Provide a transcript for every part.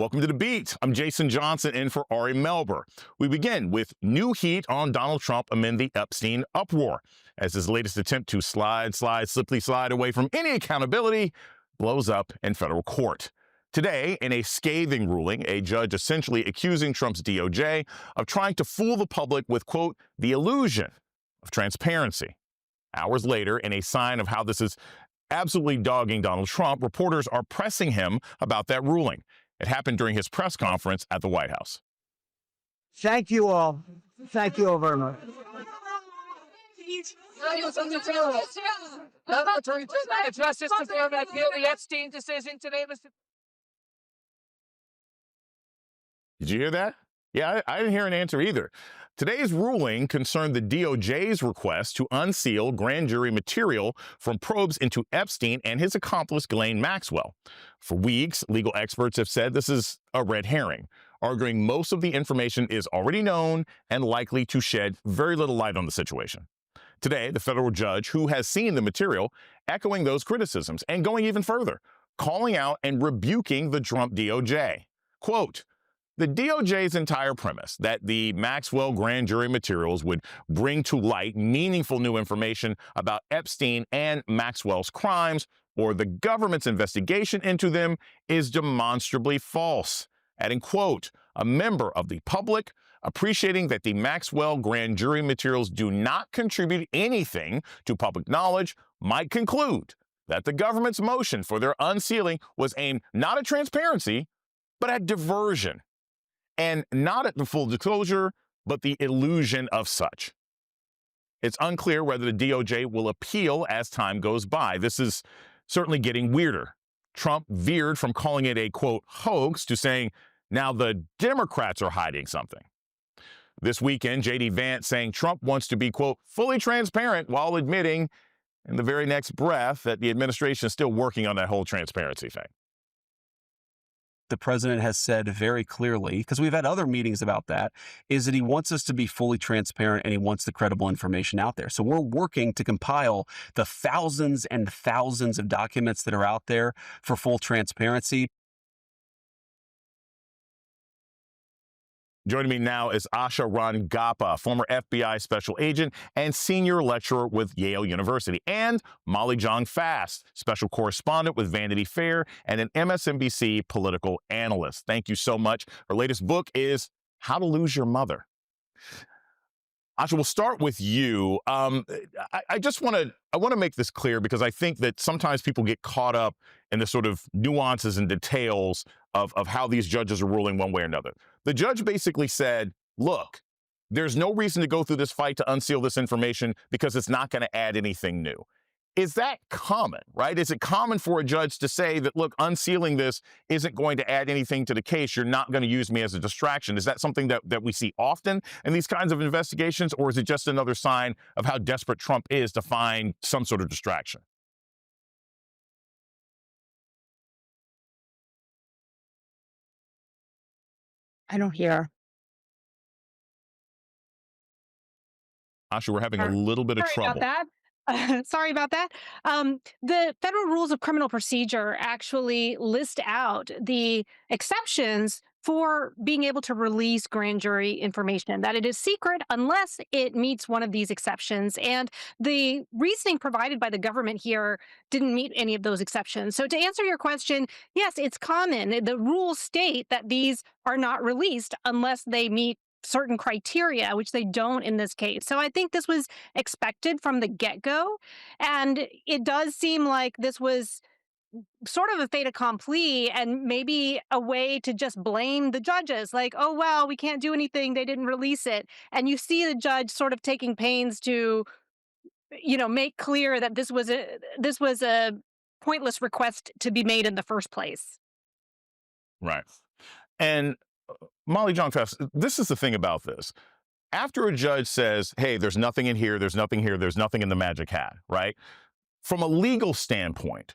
Welcome to The Beat. I'm Jason Johnson in for Ari Melber. We begin with new heat on Donald Trump amid the Epstein uproar, as his latest attempt to slippery slide away from any accountability blows up in federal court. Today, in a scathing ruling, a judge essentially accusing Trump's DOJ of trying to fool the public with, quote, the illusion of transparency. Hours later, in a sign of how this is absolutely dogging Donald Trump, reporters are pressing him about that ruling. It happened during his press conference at the White House. Thank you all. Thank you all very much. Justice to the Epstein decision today, Mr. Did you hear that? Yeah, I didn't hear an answer either. Today's ruling concerned the DOJ's request to unseal grand jury material from probes into Epstein and his accomplice, Ghislaine Maxwell. For weeks, legal experts have said this is a red herring, arguing most of the information is already known and likely to shed very little light on the situation. Today, the federal judge, who has seen the material, echoing those criticisms and going even further, calling out and rebuking the Trump DOJ. Quote, the DOJ's entire premise that the Maxwell grand jury materials would bring to light meaningful new information about Epstein and Maxwell's crimes or the government's investigation into them is demonstrably false. Adding, quote, a member of the public appreciating that the Maxwell grand jury materials do not contribute anything to public knowledge might conclude that the government's motion for their unsealing was aimed not at transparency, but at diversion. And not at the full disclosure, but the illusion of such. It's unclear whether the DOJ will appeal as time goes by. This is certainly getting weirder. Trump veered from calling it a, quote, hoax to saying now the Democrats are hiding something. This weekend, J.D. Vance saying Trump wants to be, quote, fully transparent while admitting in the very next breath that the administration is still working on that whole transparency thing. The president has said very clearly, because we've had other meetings about that, is that he wants us to be fully transparent and he wants the credible information out there. So we're working to compile the thousands and thousands of documents that are out there for full transparency. Joining me now is Asha Rangappa, former FBI special agent and senior lecturer with Yale University, and Molly Jong-Fast, special correspondent with Vanity Fair and an MSNBC political analyst. Thank you so much. Her latest book is How to Lose Your Mother. Asha, we'll start with you. I want to make this clear because I think that sometimes people get caught up in the sort of nuances and details of how these judges are ruling one way or another. The judge basically said, look, there's no reason to go through this fight to unseal this information because it's not going to add anything new. Is that common, right? Is it common for a judge to say that, look, unsealing this isn't going to add anything to the case. You're not going to use me as a distraction. Is that something that we see often in these kinds of investigations, or is it just another sign of how desperate Trump is to find some sort of distraction? I don't hear. Asha, we're having a little bit of Sorry about trouble. that. Sorry about that. The Federal Rules of Criminal Procedure actually list out the exceptions for being able to release grand jury information, that it is secret unless it meets one of these exceptions. And the reasoning provided by the government here didn't meet any of those exceptions. So to answer your question, yes, it's common. The rules state that these are not released unless they meet certain criteria, which they don't in this case. So I think this was expected from the get-go. And it does seem like this was sort of a fait accompli and maybe a way to just blame the judges, like, oh, well, we can't do anything. They didn't release it. And you see the judge sort of taking pains to, make clear that this was a pointless request to be made in the first place. Right. And Molly Jong-Fast, this is the thing about this. After a judge says, hey, there's nothing in here, there's nothing here, there's nothing in the magic hat, right? From a legal standpoint,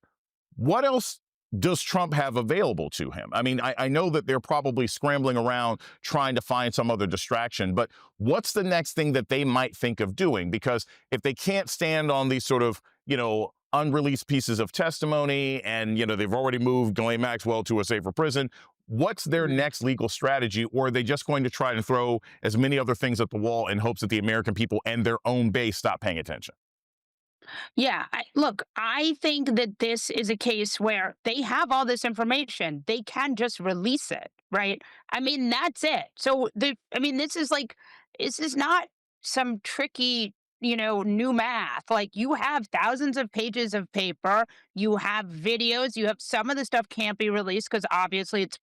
what else does Trump have available to him? I mean, I know that they're probably scrambling around trying to find some other distraction, but what's the next thing that they might think of doing? Because if they can't stand on these sort of, unreleased pieces of testimony and, they've already moved Ghislaine Maxwell to a safer prison, What's their next legal strategy? Or are they just going to try and throw as many other things at the wall in hopes that the American people and their own base stop paying attention? Yeah, look, I think that this is a case where they have all this information. They can just release it, right? I mean, that's it. So I mean, this is not some tricky, new math. Like you have thousands of pages of paper, you have videos, you have some of the stuff can't be released because obviously it's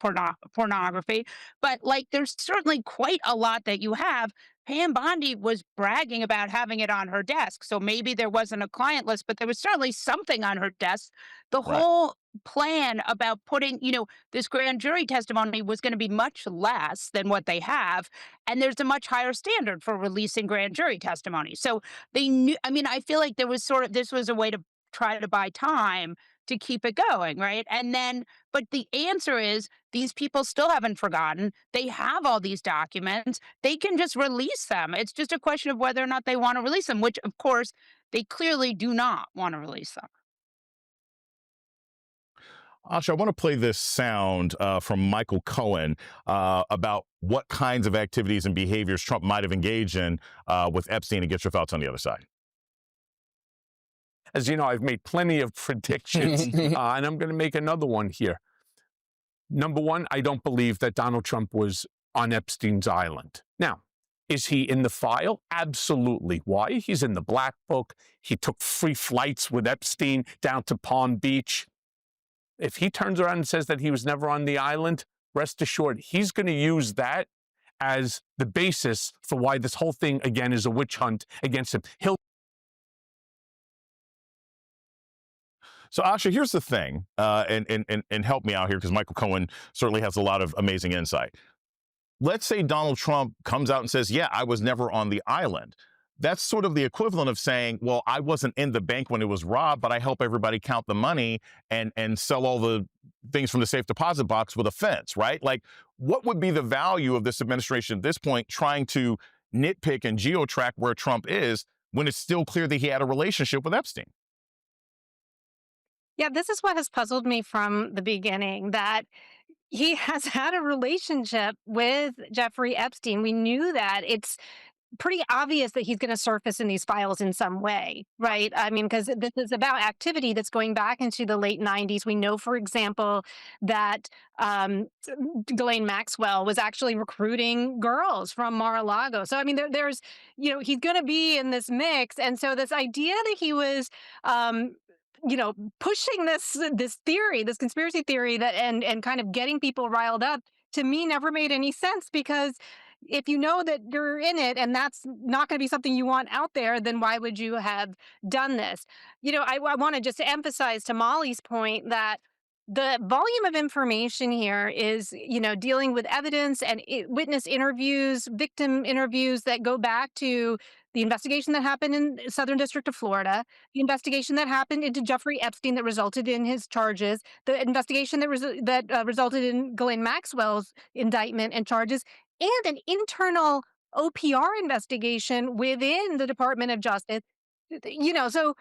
pornography, but like there's certainly quite a lot that you have. Pam Bondi was bragging about having it on her desk. So maybe there wasn't a client list, but there was certainly something on her desk. The Right. whole plan about putting, this grand jury testimony was going to be much less than what they have. And there's a much higher standard for releasing grand jury testimony. So they knew, I mean, I feel like this was a way to try to buy time to keep it going, right? And then, but the answer is these people still haven't forgotten. They have all these documents. They can just release them. It's just a question of whether or not they want to release them, which of course they clearly do not want to release them. Asha, I want to play this sound from Michael Cohen about what kinds of activities and behaviors Trump might have engaged in with Epstein, and get your thoughts on the other side. As you know, I've made plenty of predictions, and I'm going to make another one here. Number one, I don't believe that Donald Trump was on Epstein's island. Now, is he in the file? Absolutely. Why? He's in the Black Book. He took free flights with Epstein down to Palm Beach. If he turns around and says that he was never on the island, rest assured, he's going to use that as the basis for why this whole thing, again, is a witch hunt against him. So, Asha, here's the thing, and help me out here because Michael Cohen certainly has a lot of amazing insight. Let's say Donald Trump comes out and says, yeah, I was never on the island. That's sort of the equivalent of saying, well, I wasn't in the bank when it was robbed, but I help everybody count the money and sell all the things from the safe deposit box with a fence, right? Like, what would be the value of this administration at this point trying to nitpick and geo-track where Trump is when it's still clear that he had a relationship with Epstein? Yeah, this is what has puzzled me from the beginning, that he has had a relationship with Jeffrey Epstein. We knew that. It's pretty obvious that he's going to surface in these files in some way, right? I mean, because this is about activity that's going back into the late 90s. We know, for example, that Ghislaine Maxwell was actually recruiting girls from Mar-a-Lago. So, I mean, there's, he's going to be in this mix. And so this idea that he was pushing this theory, this conspiracy theory that and kind of getting people riled up, to me never made any sense, because if you know that you're in it and that's not going to be something you want out there, then why would you have done this? I want to just emphasize to Molly's point that the volume of information here is, dealing with evidence and witness interviews, victim interviews that go back to the investigation that happened in Southern District of Florida, the investigation that happened into Jeffrey Epstein that resulted in his charges, the investigation that resulted in Ghislaine Maxwell's indictment and charges, and an internal OPR investigation within the Department of Justice. So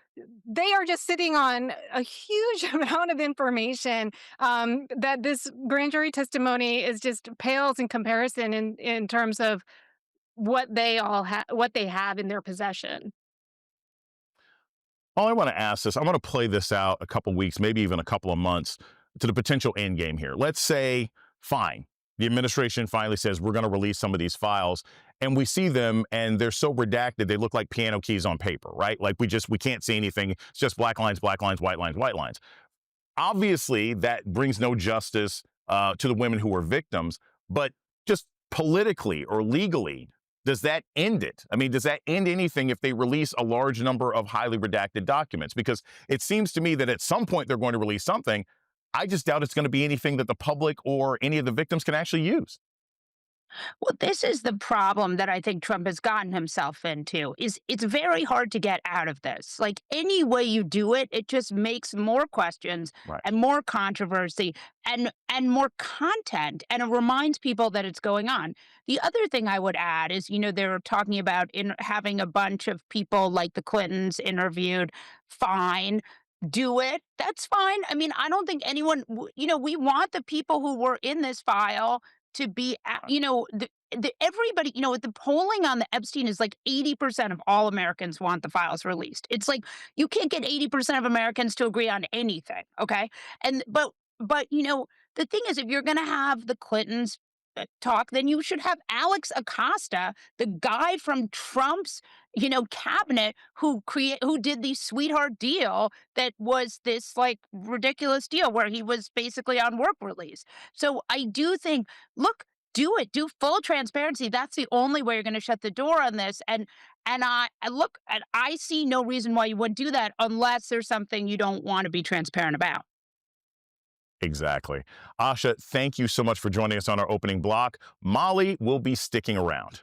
they are just sitting on a huge amount of information that this grand jury testimony is just pales in comparison in terms of what they have in their possession. All I want to ask is, I want to play this out a couple weeks, maybe even a couple of months, to the potential end game here. Let's say, fine, the administration finally says we're going to release some of these files, and we see them and they're so redacted they look like piano keys on paper, right? Like we can't see anything. It's just black lines, white lines. Obviously, that brings no justice to the women who were victims, but just politically or legally, does that end it? I mean, does that end anything if they release a large number of highly redacted documents? Because it seems to me that at some point they're going to release something. I just doubt it's going to be anything that the public or any of the victims can actually use. Well, this is the problem that I think Trump has gotten himself into, is it's very hard to get out of this. Like any way you do it, it just makes more questions Right. and more controversy and more content, and it reminds people that it's going on. The other thing I would add is, they were talking about having a bunch of people like the Clintons interviewed. Fine. do it. That's fine. I mean, I don't think anyone, we want the people who were in this file to be, everybody, the polling on the Epstein is like 80% of all Americans want the files released. It's like you can't get 80% of Americans to agree on anything. Okay. But, the thing is, if you're going to have the Clintons talk, then you should have Alex Acosta, the guy from Trump's, cabinet who did the sweetheart deal that was this like ridiculous deal where he was basically on work release. So I do think, look, do it, do full transparency. That's the only way you're going to shut the door on this. And I see no reason why you wouldn't do that unless there's something you don't want to be transparent about. Exactly. Asha, thank you so much for joining us on our opening block. Molly will be sticking around.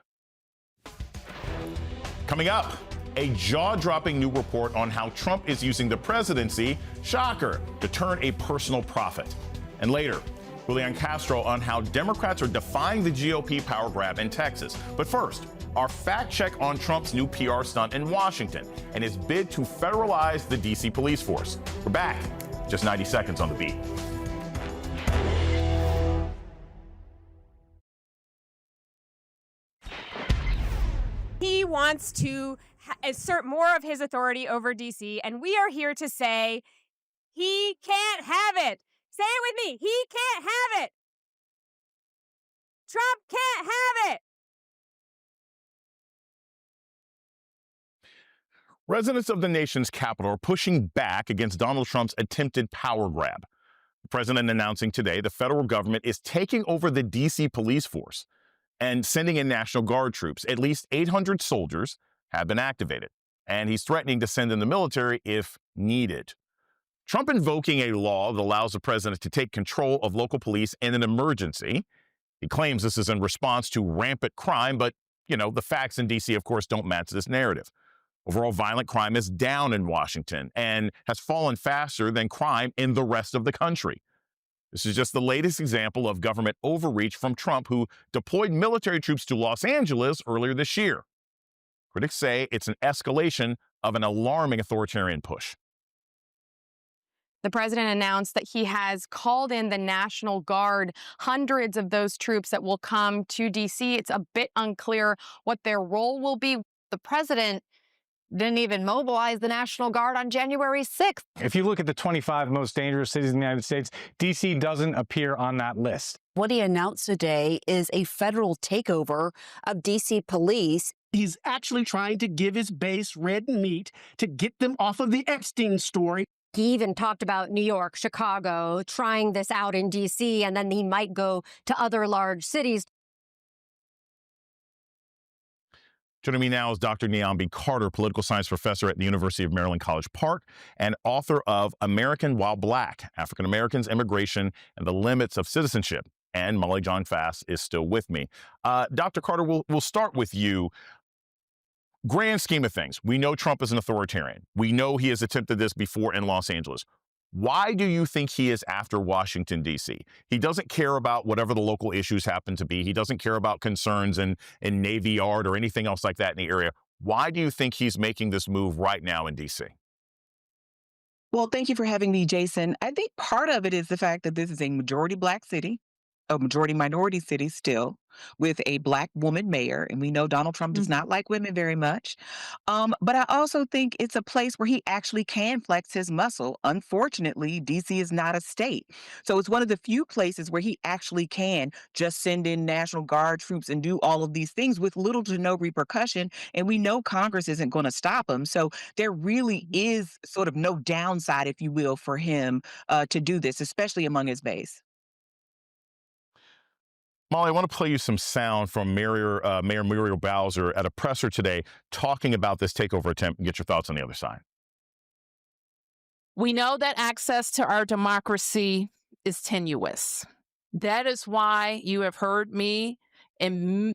Coming up, a jaw-dropping new report on how Trump is using the presidency, shocker, to turn a personal profit. And later, Julian Castro on how Democrats are defying the GOP power grab in Texas. But first, our fact check on Trump's new PR stunt in Washington and his bid to federalize the D.C. police force. We're back. Just 90 seconds on the beat. He wants to assert more of his authority over D.C., and we are here to say he can't have it. Say it with me. He can't have it. Trump can't have it. Residents of the nation's capital are pushing back against Donald Trump's attempted power grab. The president announcing today the federal government is taking over the D.C. police force and sending in National Guard troops. At least 800 soldiers have been activated, and he's threatening to send in the military if needed. Trump invoking a law that allows the president to take control of local police in an emergency. He claims this is in response to rampant crime, but, the facts in D.C., of course, don't match this narrative. Overall violent crime is down in Washington and has fallen faster than crime in the rest of the country. This is just the latest example of government overreach from Trump, who deployed military troops to Los Angeles earlier this year. Critics say it's an escalation of an alarming authoritarian push. The president announced that he has called in the National Guard, hundreds of those troops that will come to D.C. It's a bit unclear what their role will be. The president didn't even mobilize the National Guard on January 6th. If you look at the 25 most dangerous cities in the United States, D.C. doesn't appear on that list. What he announced today is a federal takeover of D.C. police. He's actually trying to give his base red meat to get them off of the Epstein story. He even talked about New York, Chicago, trying this out in D.C., and then he might go to other large cities. Joining me now is Dr. Niambi Carter, political science professor at the University of Maryland College Park and author of American While Black, African Americans, Immigration, and the Limits of Citizenship. And Molly John Fass is still with me. Dr. Carter, we'll start with you. Grand scheme of things, we know Trump is an authoritarian. We know he has attempted this before in Los Angeles. Why do you think he is after Washington, D.C.? He doesn't care about whatever the local issues happen to be. He doesn't care about concerns in Navy Yard or anything else like that in the area. Why do you think he's making this move right now in D.C.? Well, thank you for having me, Jason. I think part of it is the fact that this is a majority Black city, a majority minority city still, with a Black woman mayor. And we know Donald Trump does not like women very much. But I also think it's a place where he actually can flex his muscle. Unfortunately, D.C. is not a state. So it's one of the few places where he actually can just send in National Guard troops and do all of these things with little to no repercussion. And we know Congress isn't going to stop him. So there really is sort of no downside, if you will, for him to do this, especially among his base. Molly, I want to play you some sound from Mayor Muriel Bowser at a presser today talking about this takeover attempt and get your thoughts on the other side. We know that access to our democracy is tenuous. That is why you have heard me and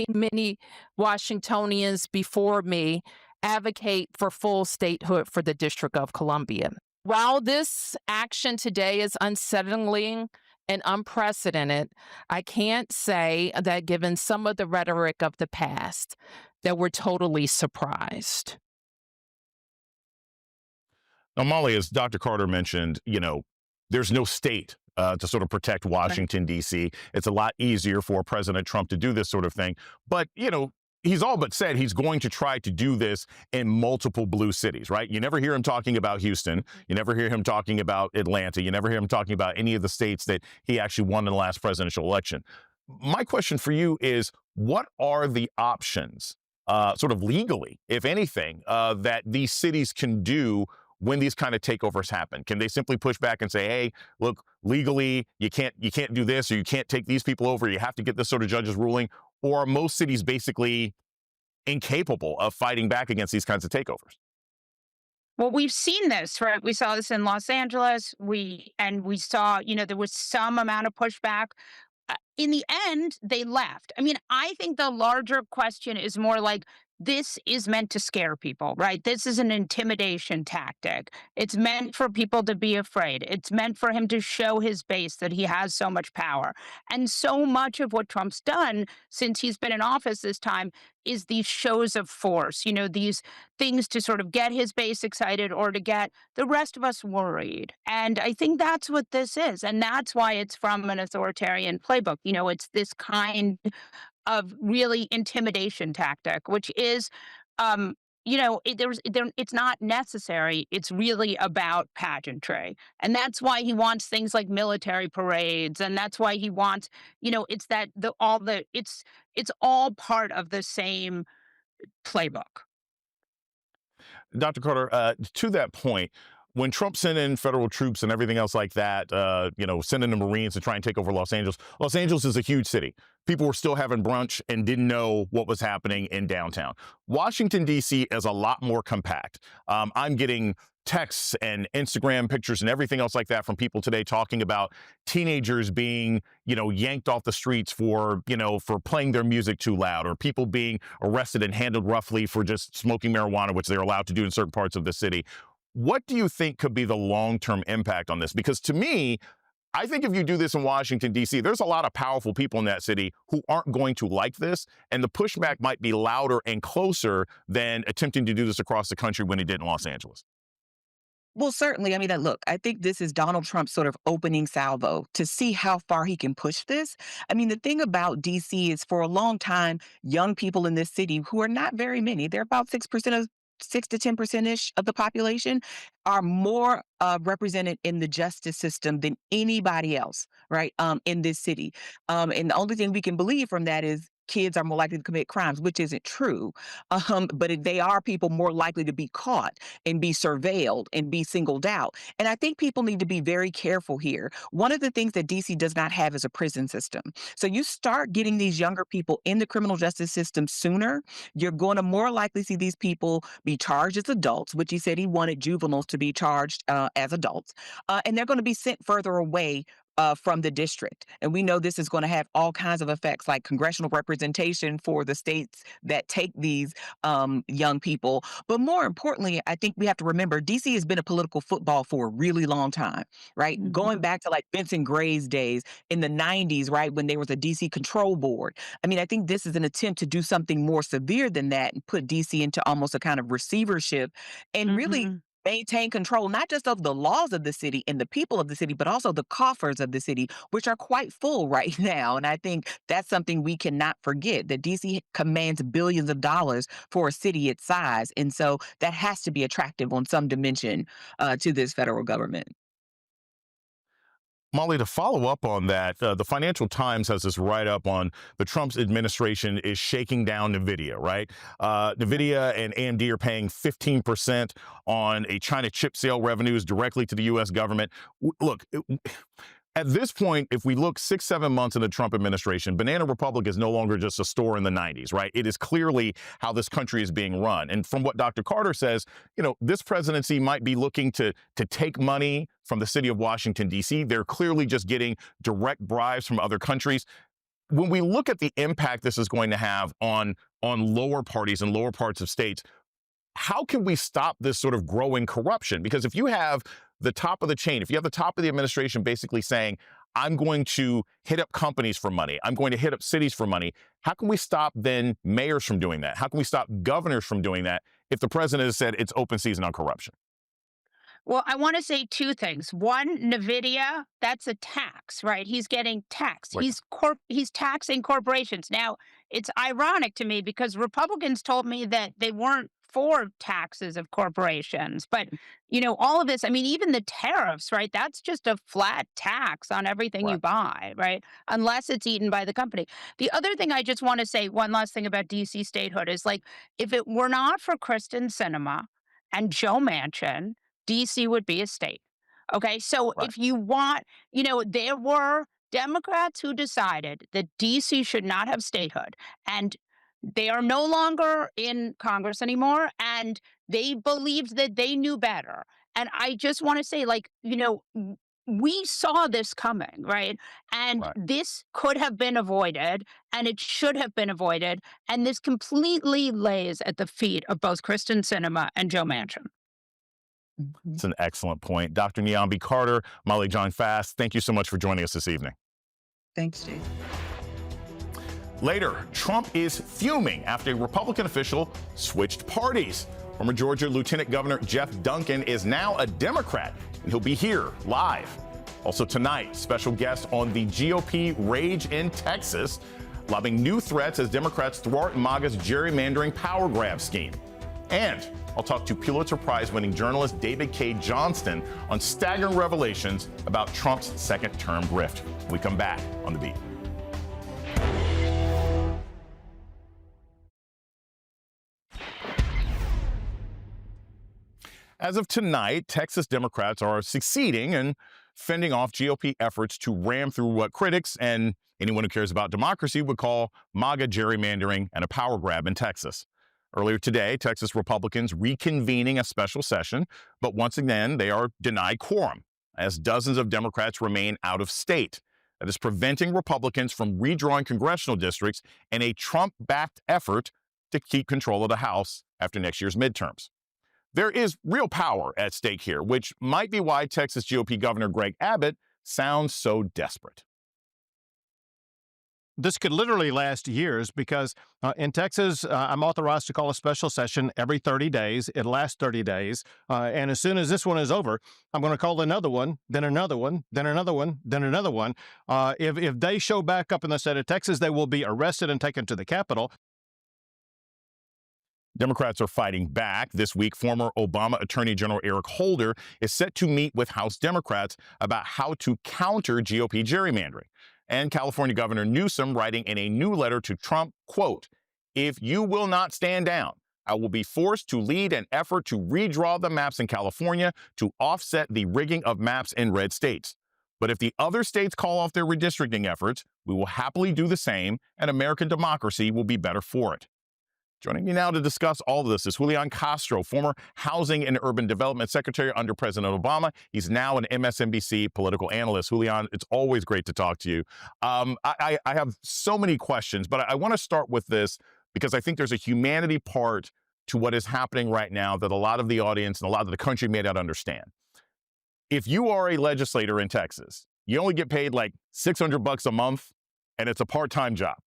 many Washingtonians before me advocate for full statehood for the District of Columbia. While this action today is unsettling and unprecedented, I can't say that given some of the rhetoric of the past, that we're totally surprised. Now, Molly, as Dr. Carter mentioned, there's no state to sort of protect Washington, D.C. It's a lot easier for President Trump to do this sort of thing. But, he's all but said he's going to try to do this in multiple blue cities, right? You never hear him talking about Houston. You never hear him talking about Atlanta. You never hear him talking about any of the states that he actually won in the last presidential election. My question for you is, what are the options, sort of legally, if anything, that these cities can do when these kind of takeovers happen? Can they simply push back and say, hey, look, legally, you can't do this, or you can't take these people over, you have to get this sort of judge's ruling? Or are most cities basically incapable of fighting back against these kinds of takeovers? Well, we've seen this, right? We saw this in Los Angeles. We saw, there was some amount of pushback. In the end, they left. I mean, I think the larger question is more like, this is meant to scare people, right? This is an intimidation tactic. It's meant for people to be afraid. It's meant for him to show his base that he has so much power. And so much of what Trump's done since he's been in office this time is these shows of force, these things to sort of get his base excited or to get the rest of us worried. And I think that's what this is. And that's why it's from an authoritarian playbook. It's this kind of really intimidation tactic, which is, it's not necessary. It's really about pageantry. And that's why he wants things like military parades. And that's why he wants, it's all part of the same playbook. Dr. Carter, to that point, when Trump sent in federal troops and everything else like that, sending the Marines to try and take over Los Angeles is a huge city. People were still having brunch and didn't know what was happening in downtown. Washington, D.C. is a lot more compact. I'm getting texts and Instagram pictures and everything else like that from people today talking about teenagers being, yanked off the streets for playing their music too loud, or people being arrested and handled roughly for just smoking marijuana, which they're allowed to do in certain parts of the city. What do you think could be the long-term impact on this? Because to me, I think if you do this in Washington, D.C., there's a lot of powerful people in that city who aren't going to like this, and the pushback might be louder and closer than attempting to do this across the country when he did in Los Angeles. Well, certainly. I mean, look, I think this is Donald Trump's sort of opening salvo to see how far he can push this. I mean, the thing about DC is for a long time, young people in this city, who are not very many, they're about 6 to 10%-ish of the population, are more represented in the justice system than anybody else, right, in this city. And the only thing we can believe from that is kids are more likely to commit crimes, which isn't true. But they are people more likely to be caught and be surveilled and be singled out. And I think people need to be very careful here. One of the things that DC does not have is a prison system. So you start getting these younger people in the criminal justice system sooner, you're going to more likely see these people be charged as adults, which he said he wanted juveniles to be charged as adults. And they're going to be sent further away from the district. And we know this is going to have all kinds of effects, like congressional representation for the states that take these young people. But more importantly, I think we have to remember DC has been a political football for a really long time, right? Mm-hmm. Going back to like Vincent Gray's days in the 90s, right, when there was a DC control board. I mean, I think this is an attempt to do something more severe than that and put DC into almost a kind of receivership and really maintain control, not just of the laws of the city and the people of the city, but also the coffers of the city, which are quite full right now. And I think that's something we cannot forget, that DC commands billions of dollars for a city its size. And so that has to be attractive on some dimension to this federal government. Molly, to follow up on that, the Financial Times has this write-up on the Trump administration is shaking down NVIDIA, right? NVIDIA and AMD are paying 15% on a China chip sale revenues directly to the U.S. government. Look, at this point, if we look 6-7 months in the Trump administration, Banana Republic is no longer just a store in the 90s, right? It is clearly how this country is being run. And from what Dr. Carter says, this presidency might be looking to take money from the city of Washington, D.C. They're clearly just getting direct bribes from other countries. When we look at the impact this is going to have on lower parties and lower parts of states, how can we stop this sort of growing corruption? Because if you have the top of the chain, if you have the top of the administration basically saying, I'm going to hit up companies for money, I'm going to hit up cities for money, how can we stop then mayors from doing that? How can we stop governors from doing that if the president has said it's open season on corruption? Well, I want to say two things. One, Nvidia, that's a tax, right? He's getting taxed. Right. He's taxing corporations. Now, it's ironic to me because Republicans told me that they weren't for taxes of corporations. But, all of this, I mean, even the tariffs, right? That's just a flat tax on everything you Right. buy, right? Unless it's eaten by the company. The other thing I just want to say, one last thing about DC statehood is like, if it were not for Kristen Sinema and Joe Manchin, DC would be a state. Okay. So Right. if you want, there were Democrats who decided that DC should not have statehood, and they are no longer in Congress anymore. And they believed that they knew better. And I just want to say, like, we saw this coming, right? And Right. this could have been avoided and it should have been avoided. And this completely lays at the feet of both Kristen Sinema and Joe Manchin. It's an excellent point. Dr. Niambi Carter, Molly John Fast, thank you so much for joining us this evening. Thanks, Jason. Later, Trump is fuming after a Republican official switched parties. Former Georgia Lieutenant Governor Jeff Duncan is now a Democrat, and he'll be here live. Also tonight, special guest on the GOP rage in Texas, lobbing new threats as Democrats thwart MAGA's gerrymandering power grab scheme. And I'll talk to Pulitzer Prize-winning journalist David K. Johnston on staggering revelations about Trump's second-term grift. We come back on The Beat. As of tonight, Texas Democrats are succeeding in fending off GOP efforts to ram through what critics and anyone who cares about democracy would call MAGA gerrymandering and a power grab in Texas. Earlier today, Texas Republicans reconvening a special session, but once again, they are denied quorum as dozens of Democrats remain out of state. That is preventing Republicans from redrawing congressional districts in a Trump-backed effort to keep control of the House after next year's midterms. There is real power at stake here, which might be why Texas GOP Governor Greg Abbott sounds so desperate. This could literally last years because in Texas, I'm authorized to call a special session every 30 days. It lasts 30 days. And as soon as this one is over, I'm going to call another one, then another one, then another one, then another one. If they show back up in the state of Texas, they will be arrested and taken to the Capitol. Democrats are fighting back. This week, former Obama Attorney General Eric Holder is set to meet with House Democrats about how to counter GOP gerrymandering. And California Governor Newsom writing in a new letter to Trump, quote, "If you will not stand down, I will be forced to lead an effort to redraw the maps in California to offset the rigging of maps in red states. But if the other states call off their redistricting efforts, we will happily do the same, and American democracy will be better for it." Joining me now to discuss all of this is Julian Castro, former Housing and Urban Development Secretary under President Obama. He's now an MSNBC political analyst. Julian, it's always great to talk to you. I have so many questions, but I want to start with this because I think there's a humanity part to what is happening right now that a lot of the audience and a lot of the country may not understand. If you are a legislator in Texas, you only get paid like $600 a month, and it's a part-time job.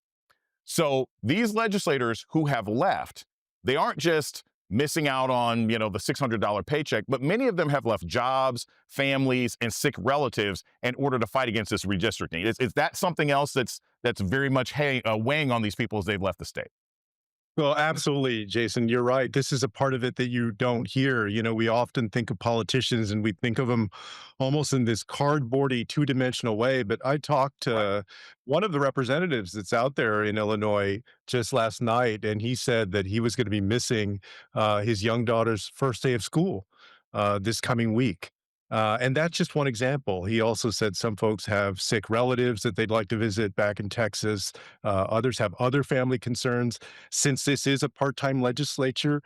So these legislators who have left, they aren't just missing out on, the $600 paycheck, but many of them have left jobs, families, and sick relatives in order to fight against this redistricting. Is that something else that's very much weighing on these people as they've left the state? Well, absolutely, Jason. You're right. This is a part of it that you don't hear. We often think of politicians and we think of them almost in this cardboardy, two-dimensional way. But I talked to one of the representatives that's out there in Illinois just last night, and he said that he was going to be missing his young daughter's first day of school this coming week. And that's just one example. He also said some folks have sick relatives that they'd like to visit back in Texas. Others have other family concerns. Since this is a part-time legislature,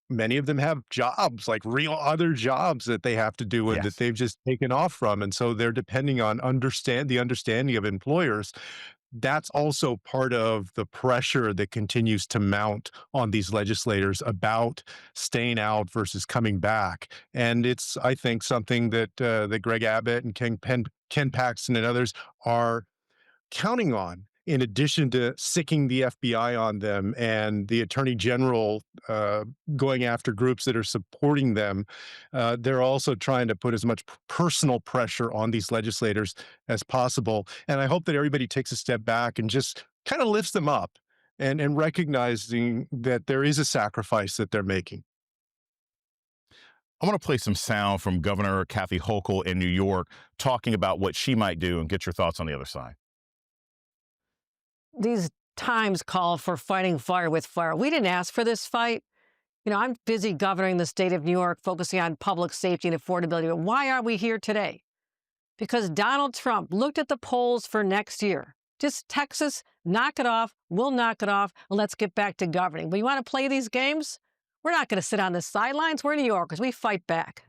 many of them have jobs, like real other jobs that they have to do and that they've just taken off from. And so they're depending on the understanding of employers. That's also part of the pressure that continues to mount on these legislators about staying out versus coming back. And it's, I think, something that Greg Abbott and Ken Paxton and others are counting on. in addition to sicking the FBI on them and the attorney general going after groups that are supporting them, they're also trying to put as much personal pressure on these legislators as possible. And I hope that everybody takes a step back and just kind of lifts them up and recognizing that there is a sacrifice that they're making. I want to play some sound from Governor Kathy Hochul in New York talking about what she might do and get your thoughts on the other side. These times call for fighting fire with fire. We didn't ask for this fight. You know, I'm busy governing the state of New York, focusing on public safety and affordability. But why are we here today? Because Donald Trump looked at the polls for next year. Just Texas, knock it off, we'll knock it off, and let's get back to governing. But you want to play these games? We're not going to sit on the sidelines. We're New Yorkers. We fight back.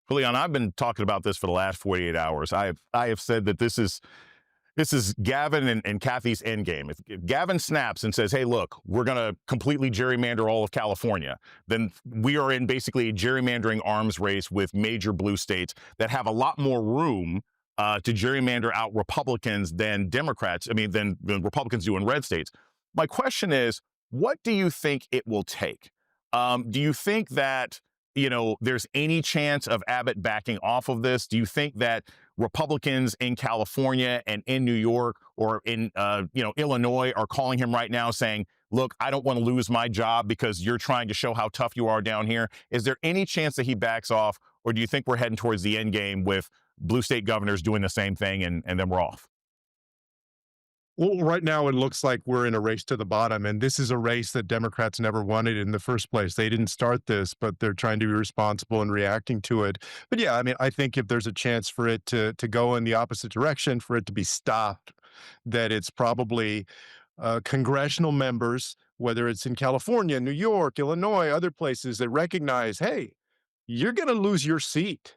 Julian, I've been talking about this for the last 48 hours. I have said that this is Gavin and Kathy's endgame. If Gavin snaps and says, hey, look, we're going to completely gerrymander all of California, then we are in basically a gerrymandering arms race with major blue states that have a lot more room to gerrymander out Republicans than Democrats, than Republicans do in red states. My question is, what do you think it will take? Do you think that, there's any chance of Abbott backing off of this? Do you think that Republicans in California and in New York or in, Illinois are calling him right now saying, look, I don't want to lose my job because you're trying to show how tough you are down here? Is there any chance that he backs off? Or do you think we're heading towards the end game with blue state governors doing the same thing and then we're off? Well, right now it looks like we're in a race to the bottom, and this is a race that Democrats never wanted in the first place. They didn't start this, but they're trying to be responsible and reacting to it. But yeah, I think if there's a chance for it to go in the opposite direction, for it to be stopped, that it's probably congressional members, whether it's in California, New York, Illinois, other places that recognize, hey, you're going to lose your seat.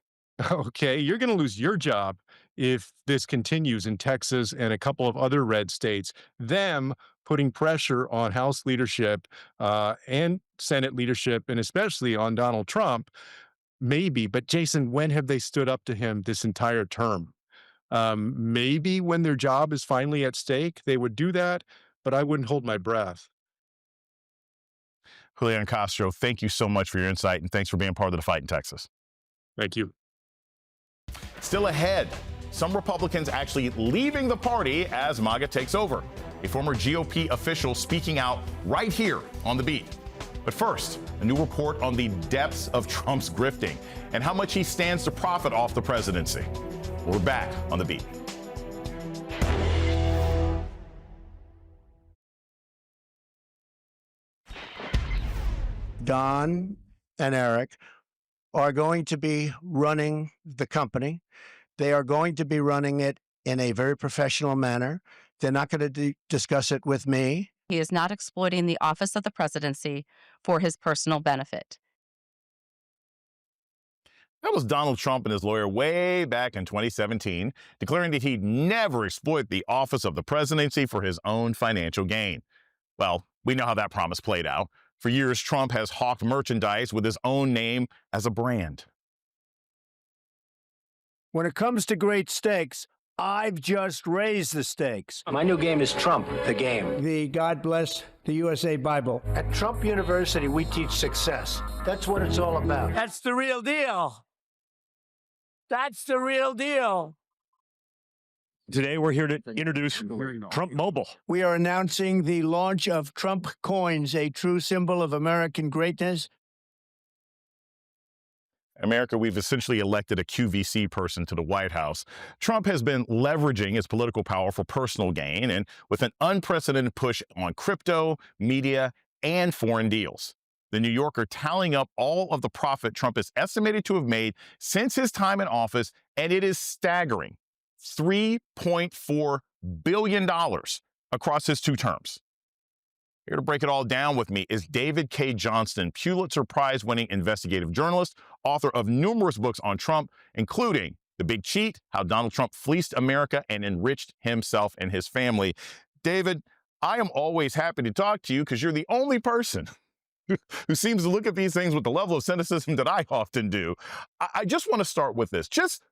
Okay, you're going to lose your job if this continues in Texas and a couple of other red states, them putting pressure on House leadership and Senate leadership, and especially on Donald Trump, maybe. But Jason, when have they stood up to him this entire term? Maybe when their job is finally at stake, they would do that, but I wouldn't hold my breath. Julian Castro, thank you so much for your insight, and thanks for being part of the fight in Texas. Thank you. Still ahead, some Republicans actually leaving the party as MAGA takes over. A former GOP official speaking out right here on The Beat. But first, a new report on the depths of Trump's grifting and how much he stands to profit off the presidency. We're back on The Beat. Don and Eric are going to be running the company. They are going to be running it in a very professional manner. They're not going to discuss it with me. He is not exploiting the office of the presidency for his personal benefit. That was Donald Trump and his lawyer way back in 2017, declaring that he'd never exploit the office of the presidency for his own financial gain. Well, we know how that promise played out. For years, Trump has hawked merchandise with his own name as a brand. When it comes to great stakes, I've just raised the stakes. My new game is Trump, the game. The God Bless the USA Bible. At Trump University, we teach success. That's what it's all about. That's the real deal. That's the real deal. Today, we're here to introduce Trump Mobile. We are announcing the launch of Trump Coins, a true symbol of American greatness. America, we've essentially elected a QVC person to the White House. Trump has been leveraging his political power for personal gain and with an unprecedented push on crypto, media, and foreign deals. The New Yorker tallying up all of the profit Trump is estimated to have made since his time in office, and it is staggering. $3.4 billion across his two terms. Here to break it all down with me is David Cay Johnston, Pulitzer Prize-winning investigative journalist, author of numerous books on Trump, including The Big Cheat, How Donald Trump Fleeced America and Enriched Himself and His Family. David, I am always happy to talk to you because you're the only person who seems to look at these things with the level of cynicism that I often do. I just want to start with this. Just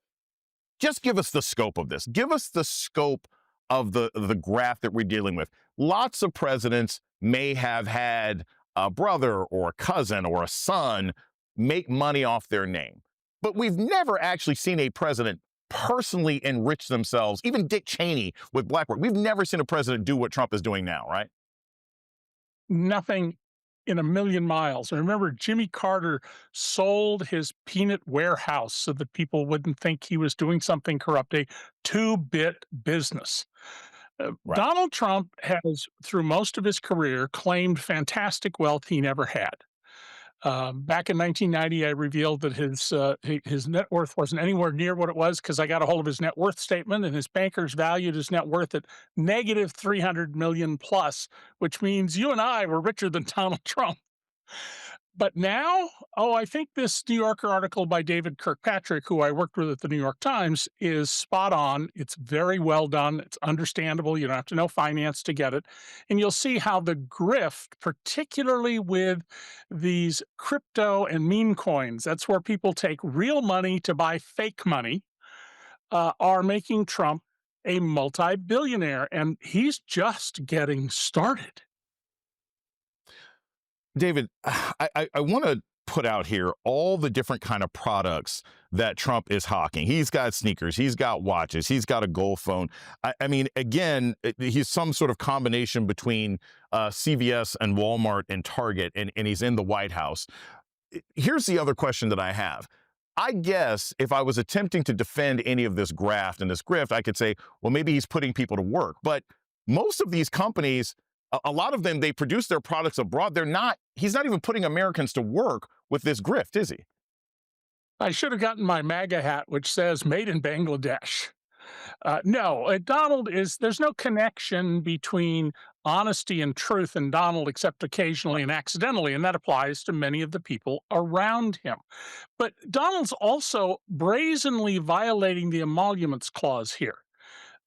just give us the scope of this. Give us the scope of the graph that we're dealing with. Lots of presidents may have had a brother or a cousin or a son make money off their name. But we've never actually seen a president personally enrich themselves, even Dick Cheney with BlackRock. We've never seen a president do what Trump is doing now, right? Nothing in a million miles. I remember Jimmy Carter sold his peanut warehouse so that people wouldn't think he was doing something corrupt, a two-bit business. Donald Trump has, through most of his career, claimed fantastic wealth he never had. Back in 1990, I revealed that his net worth wasn't anywhere near what it was because I got a hold of his net worth statement, and his bankers valued his net worth at negative 300 million plus, which means you and I were richer than Donald Trump. But now, I think this New Yorker article by David Kirkpatrick, who I worked with at the New York Times, is spot on. It's very well done. It's understandable. You don't have to know finance to get it. And you'll see how the grift, particularly with these crypto and meme coins, that's where people take real money to buy fake money, are making Trump a multi-billionaire. And he's just getting started. David, I want to put out here all the different kind of products that Trump is hawking. He's got sneakers, he's got watches, he's got a gold phone. I mean, again, he's some sort of combination between CVS and Walmart and Target, and he's in the White House. Here's the other question that I have. I guess if I was attempting to defend any of this graft and this grift, I could say, well, maybe he's putting people to work. But most of these companies, a lot of them, they produce their products abroad. He's not even putting Americans to work with this grift, is he? I should have gotten my MAGA hat, which says made in Bangladesh. No, there's no connection between honesty and truth and Donald, except occasionally and accidentally, and that applies to many of the people around him. But Donald's also brazenly violating the emoluments clause here.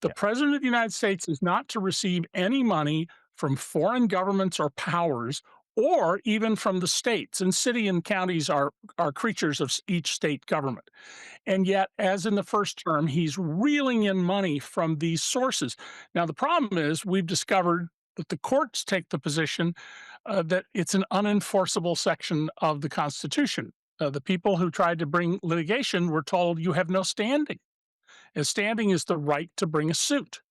The President of the United States is not to receive any money from foreign governments or powers, or even from the states. And city and counties are creatures of each state government. And yet, as in the first term, he's reeling in money from these sources. Now, the problem is we've discovered that the courts take the position that it's an unenforceable section of the Constitution. The people who tried to bring litigation were told you have no standing. And standing is the right to bring a suit.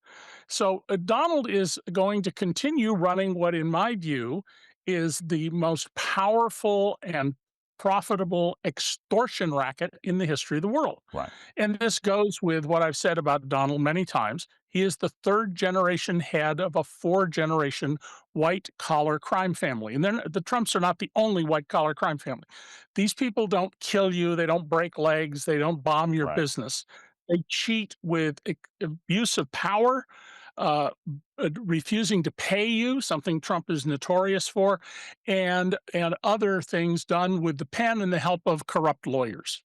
So Donald is going to continue running what, in my view, is the most powerful and profitable extortion racket in the history of the world. Right. And this goes with what I've said about Donald many times. He is the third generation head of a 4-generation white-collar crime family. And the Trumps are not the only white-collar crime family. These people don't kill you. They don't break legs. They don't bomb your business. They cheat with abuse of power, refusing to pay you, something Trump is notorious for, and other things done with the pen and the help of corrupt lawyers.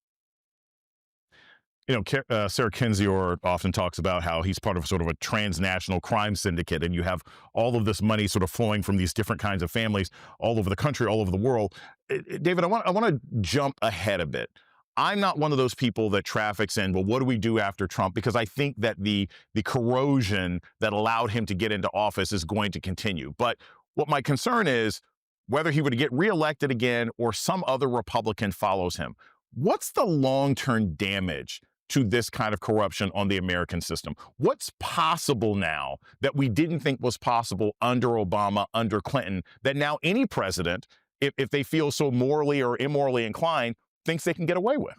You know, Sarah Kendzior often talks about how he's part of sort of a transnational crime syndicate, and you have all of this money sort of flowing from these different kinds of families all over the country, all over the world. David, I want to jump ahead a bit. I'm not one of those people that traffics in, well, what do we do after Trump? Because I think that the corrosion that allowed him to get into office is going to continue. But what my concern is, whether he would get reelected again or some other Republican follows him, what's the long-term damage to this kind of corruption on the American system? What's possible now that we didn't think was possible under Obama, under Clinton, that now any president, if they feel so morally or immorally inclined, thinks they can get away with?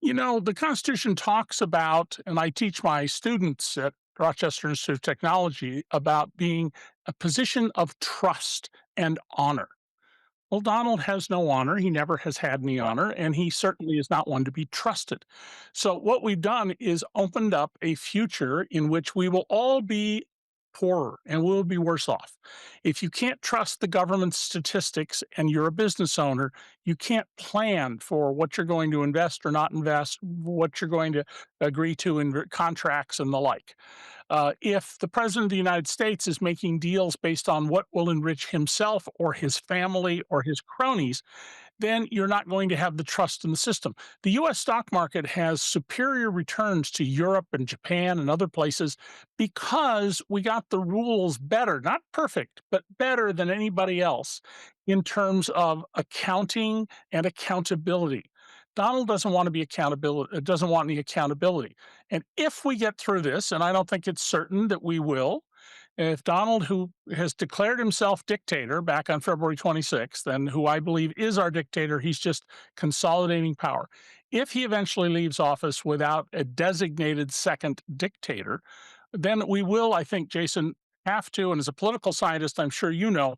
You know, the Constitution talks about, and I teach my students at Rochester Institute of Technology, about being a position of trust and honor. Well, Donald has no honor. He never has had any honor, and he certainly is not one to be trusted. So what we've done is opened up a future in which we will all be poorer and we'll be worse off. If you can't trust the government's statistics and you're a business owner, you can't plan for what you're going to invest or not invest, what you're going to agree to in contracts and the like. If the President of the United States is making deals based on what will enrich himself or his family or his cronies, then you're not going to have the trust in the system. The US stock market has superior returns to Europe and Japan and other places because we got the rules better, not perfect, but better than anybody else in terms of accounting and accountability. Donald doesn't want to be doesn't want any accountability. And if we get through this, and I don't think it's certain that we will, if Donald, who has declared himself dictator back on February 26th, and who I believe is our dictator, he's just consolidating power. If he eventually leaves office without a designated second dictator, then we will, I think, Jason, have to, and as a political scientist, I'm sure you know,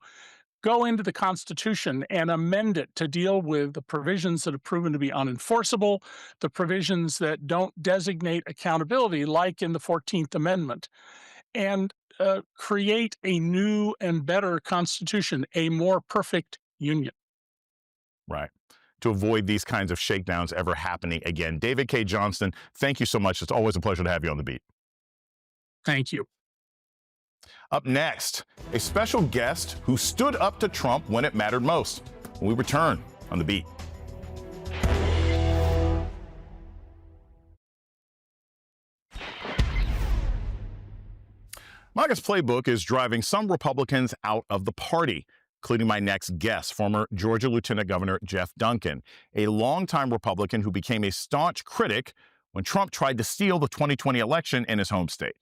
go into the Constitution and amend it to deal with the provisions that have proven to be unenforceable, the provisions that don't designate accountability, like in the 14th Amendment, and create a new and better Constitution, a more perfect union. Right. To avoid these kinds of shakedowns ever happening again. David Cay Johnston, thank you so much. It's always a pleasure to have you on The Beat. Thank you. Up next, a special guest who stood up to Trump when it mattered most. When we return on The Beat. MAGA's playbook is driving some Republicans out of the party, including my next guest, former Georgia Lieutenant Governor Jeff Duncan, a longtime Republican who became a staunch critic when Trump tried to steal the 2020 election in his home state.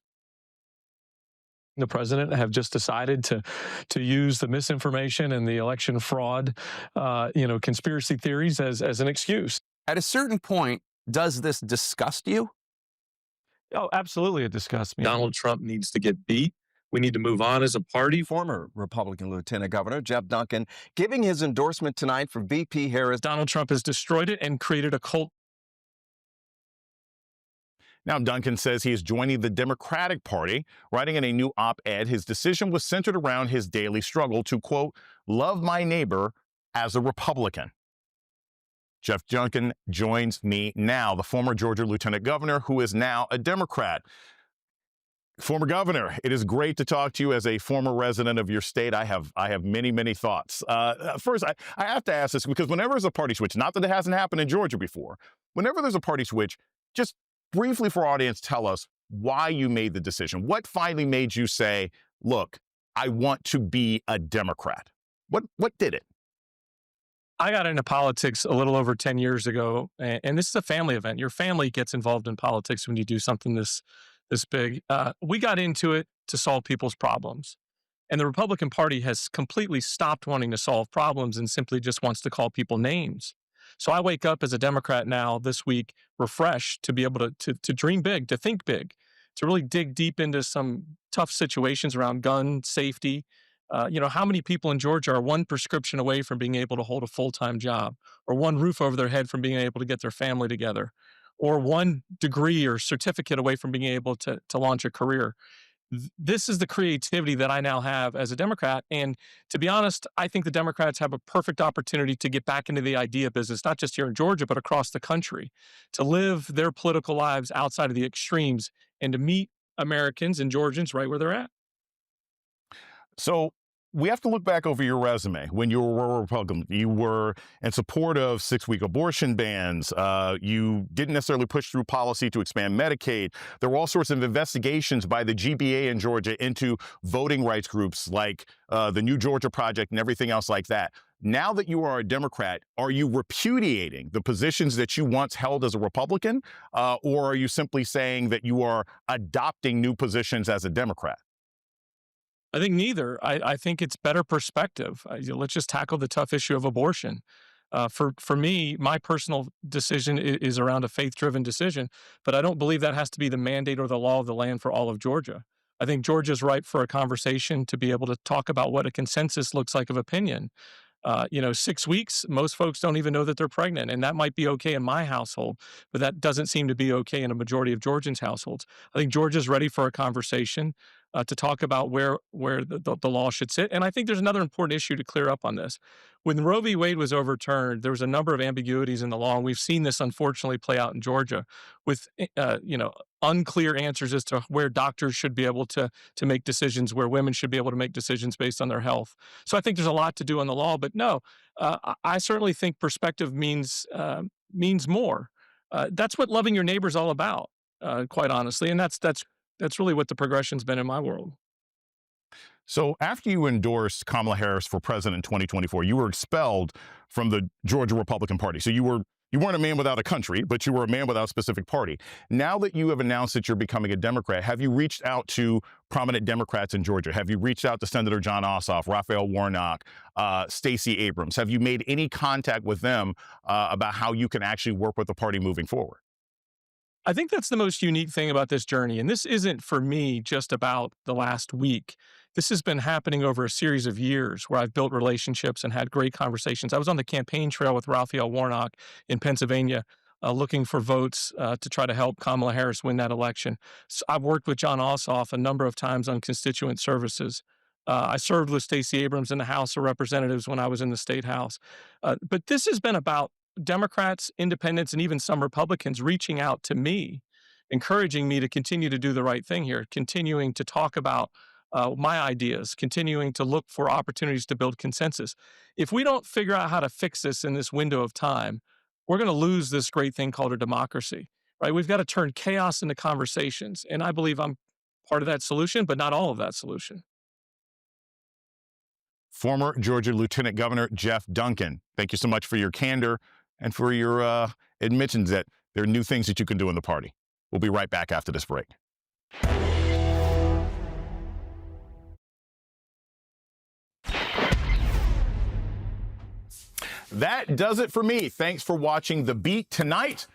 The president have just decided to use the misinformation and the election fraud, conspiracy theories as an excuse. At a certain point, does this disgust you? Oh, absolutely, it disgusts me. Donald Trump needs to get beat. We need to move on as a party. Former Republican Lieutenant Governor Jeff Duncan giving his endorsement tonight for VP Harris. Donald Trump has destroyed it and created a cult. Now, Duncan says he is joining the Democratic Party, writing in a new op-ed his decision was centered around his daily struggle to, quote, love my neighbor as a Republican. Jeff Duncan joins me now, the former Georgia Lieutenant Governor, who is now a Democrat. Former Governor, it is great to talk to you as a former resident of your state. I have many, many thoughts. First, I have to ask this because whenever there's a party switch, not that it hasn't happened in Georgia before, whenever there's a party switch, just briefly for our audience, tell us why you made the decision. What finally made you say, look, I want to be a Democrat? What did it? I got into politics a little over 10 years ago, and this is a family event. Your family gets involved in politics when you do something this big. We got into it to solve people's problems. And the Republican Party has completely stopped wanting to solve problems and simply just wants to call people names. So I wake up as a Democrat now this week, refreshed to be able to dream big, to think big, to really dig deep into some tough situations around gun safety. How many people in Georgia are one prescription away from being able to hold a full-time job, or one roof over their head from being able to get their family together, or one degree or certificate away from being able to launch a career? This is the creativity that I now have as a Democrat. And to be honest, I think the Democrats have a perfect opportunity to get back into the idea business, not just here in Georgia, but across the country, to live their political lives outside of the extremes and to meet Americans and Georgians right where there at. So we have to look back over your resume. When you were a Republican, you were in support of 6-week abortion bans. You didn't necessarily push through policy to expand Medicaid. There were all sorts of investigations by the GBA in Georgia into voting rights groups like the New Georgia Project and everything else like that. Now that you are a Democrat, are you repudiating the positions that you once held as a Republican? Or are you simply saying that you are adopting new positions as a Democrat? I think neither. I think it's better perspective. Let's just tackle the tough issue of abortion. For me, my personal decision is around a faith-driven decision, but I don't believe that has to be the mandate or the law of the land for all of Georgia. I think Georgia's ripe for a conversation to be able to talk about what a consensus looks like of opinion. 6 weeks, most folks don't even know that they're pregnant, and that might be okay in my household, but that doesn't seem to be okay in a majority of Georgians' households. I think Georgia's ready for a conversation to talk about where the law should sit. And I think there's another important issue to clear up on this. When Roe v. Wade was overturned, there was a number of ambiguities in the law, and we've seen this unfortunately play out in Georgia with, unclear answers as to where doctors should be able to make decisions, where women should be able to make decisions based on their health. So I think there's a lot to do on the law, but no, I certainly think perspective means more. That's what loving your neighbor is all about, quite honestly, and that's really what the progression's been in my world. So after you endorsed Kamala Harris for president in 2024, you were expelled from the Georgia Republican Party. So you weren't a man without a country, but you were a man without a specific party. Now that you have announced that you're becoming a Democrat, have you reached out to prominent Democrats in Georgia? Have you reached out to Senator Jon Ossoff, Raphael Warnock, Stacey Abrams? Have you made any contact with them about how you can actually work with the party moving forward? I think that's the most unique thing about this journey. And this isn't for me just about the last week. This has been happening over a series of years where I've built relationships and had great conversations. I was on the campaign trail with Raphael Warnock in Pennsylvania, looking for votes to try to help Kamala Harris win that election. So I've worked with Jon Ossoff a number of times on constituent services. I served with Stacey Abrams in the House of Representatives when I was in the State House. But this has been about Democrats, independents, and even some Republicans reaching out to me, encouraging me to continue to do the right thing here, continuing to talk about my ideas, continuing to look for opportunities to build consensus. If we don't figure out how to fix this in this window of time, we're going to lose this great thing called a democracy, right? We've got to turn chaos into conversations. And I believe I'm part of that solution, but not all of that solution. Former Georgia Lieutenant Governor Jeff Duncan, thank you so much for your candor and for your admissions that there are new things that you can do in the party. We'll be right back after this break. That does it for me. Thanks for watching The Beat tonight.